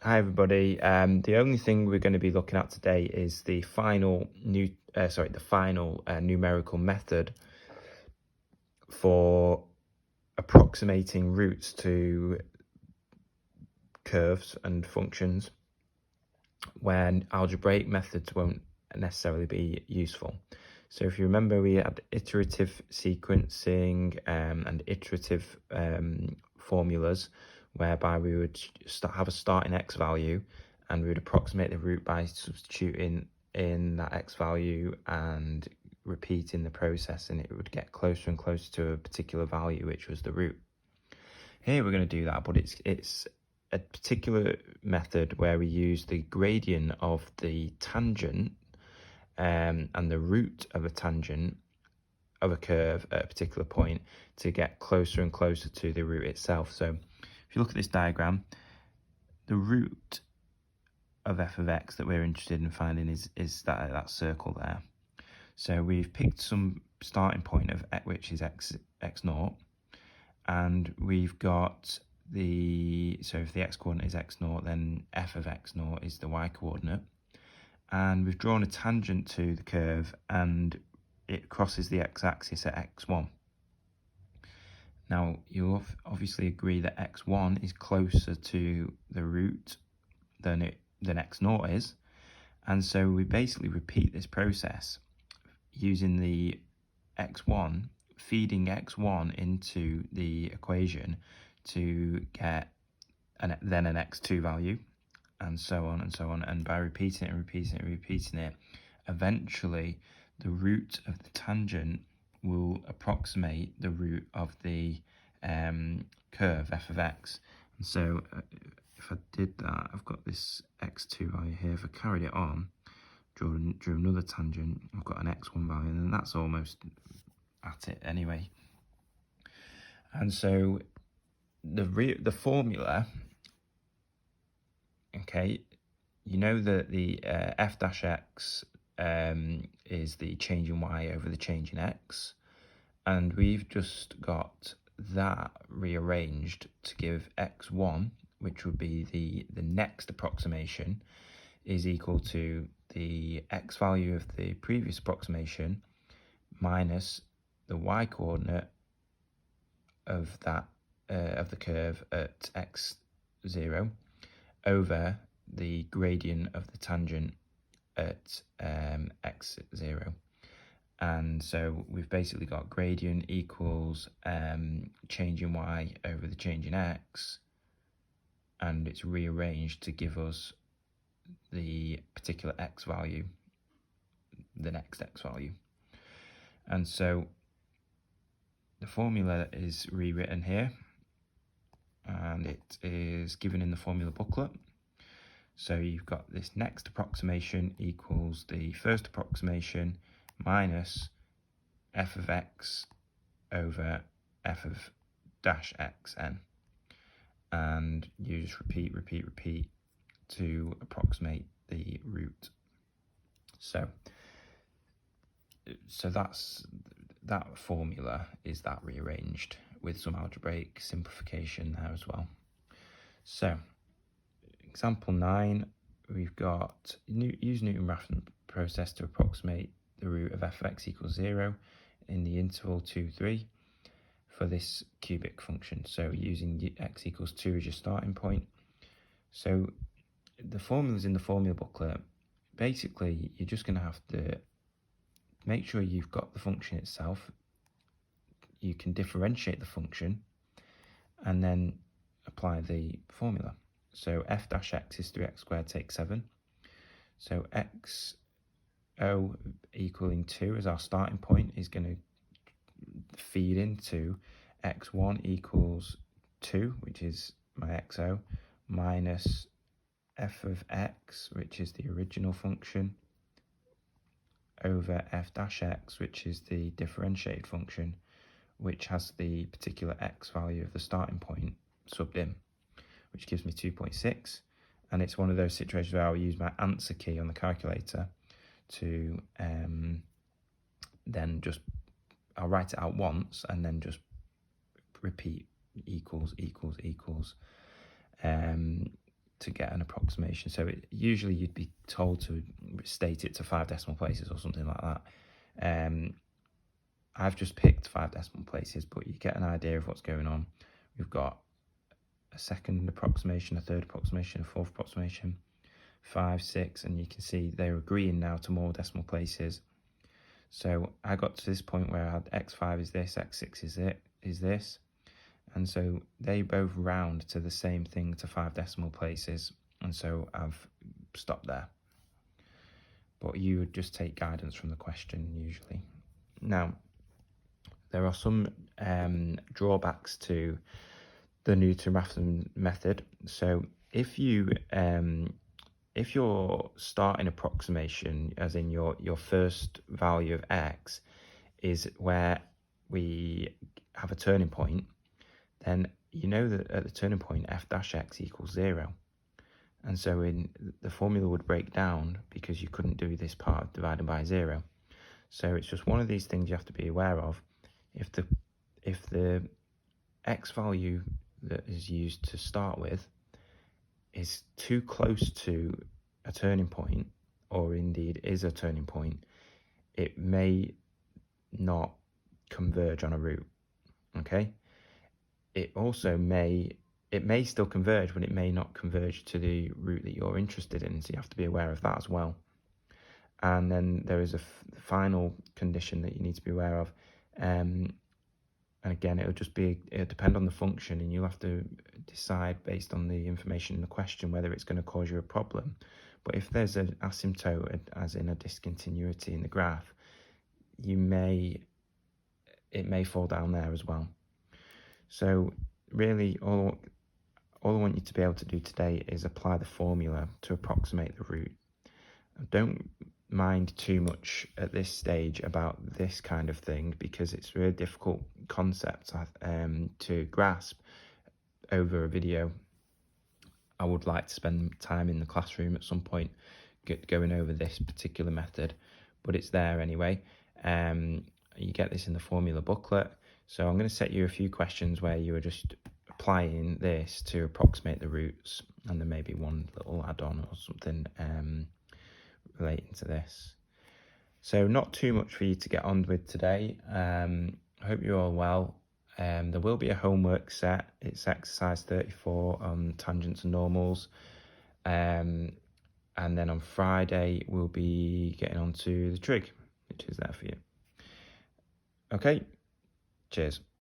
Hi everybody. The only thing we're going to be looking at today is the final numerical method for approximating roots to curves and functions when algebraic methods won't necessarily be useful. So if you remember, we had iterative sequencing and iterative formulas whereby we would have a starting x value and we would approximate the root by substituting in that x value and repeating the process, and it would get closer and closer to a particular value, which was the root. Here we're going to do that, but it's a particular method where we use the gradient of the tangent and the root of a tangent of a curve at a particular point to get closer and closer to the root itself. So if you look at this diagram, the root of f of x that we're interested in finding is that circle there. So we've picked some starting point of x, which is x0, and we've got so if the x coordinate is x0, then f of x0 is the y coordinate, and we've drawn a tangent to the curve and it crosses the x-axis at x1. Now, you'll obviously agree that x1 is closer to the root than x0 is, and so we basically repeat this process using the x1, feeding x1 into the equation to get then an x2 value, and so on and so on. And by repeating it and repeating it and repeating it, eventually the root of the tangent will approximate the root of the curve f of x. And so if I did that, I've got this x2 value here. If I carried it on, drew another tangent, I've got an x1 value, and that's almost at it anyway. And so the formula, okay, you know that the f dash x is the change in y over the change in x, and we've just got that rearranged to give x1, which would be the next approximation, is equal to the x value of the previous approximation minus the y coordinate of that of the curve at x0 over the gradient of the tangent at x0. And so we've basically got gradient equals change in y over the change in x, and it's rearranged to give us the particular x value, the next x value. And so the formula is rewritten here, and it is given in the formula booklet. So you've got this next approximation equals the first approximation minus f of x over f of dash xn, and you just repeat to approximate the root. So that formula is that rearranged with some algebraic simplification there as well. So example 9, we've got use Newton-Raphson process to approximate the root of f of x equals 0 in the interval 2, 3 for this cubic function. So using x equals 2 as your starting point. So the formulas in the formula booklet, basically you're just going to have to make sure you've got the function itself. You can differentiate the function and then apply the formula. So f dash x is 3x squared take 7. So xo equaling 2 as our starting point is going to feed into x1 equals 2, which is my xo, minus f of x, which is the original function, over f dash x, which is the differentiated function, which has the particular x value of the starting point subbed in, which gives me 2.6. And it's one of those situations where I'll use my answer key on the calculator to then I'll write it out once and then just repeat equals, to get an approximation. So usually you'd be told to state it to 5 decimal places or something like that. I've just picked 5 decimal places, but you get an idea of what's going on. We've got a second approximation, a third approximation, a fourth approximation, 5, 6, and you can see they're agreeing now to more decimal places. So I got to this point where I had x5 is this, x6 is this, and so they both round to the same thing, to 5 decimal places, and so I've stopped there. But you would just take guidance from the question usually. Now, there are some drawbacks to the Newton-Raphson method. So if you're starting approximation, as in your first value of x is where we have a turning point, then you know that at the turning point f dash x equals 0. And so the formula would break down because you couldn't do this part divided by 0. So it's just one of these things you have to be aware of. If the x value that is used to start with is too close to a turning point, or indeed is a turning point, it may not converge on a route. Okay, it may still converge, but it may not converge to the route that you're interested in, so you have to be aware of that as well. And then there is a final condition that you need to be aware of, and again, it'll depend on the function, and you'll have to decide based on the information in the question whether it's going to cause you a problem. But if there's an asymptote, as in a discontinuity in the graph, it may fall down there as well. So really, all I want you to be able to do today is apply the formula to approximate the route. Don't mind too much at this stage about this kind of thing, because it's a really difficult concept to grasp over a video. I would like to spend time in the classroom at some point going over this particular method, but it's there anyway. You get this in the formula booklet. So I'm going to set you a few questions where you are just applying this to approximate the routes, and there may be one little add-on or something relating to this. So not too much for you to get on with today. I hope you're all well. There will be a homework set. It's exercise 34 on tangents and normals. And then on Friday, we'll be getting on to the trig, which is there for you. Okay, cheers.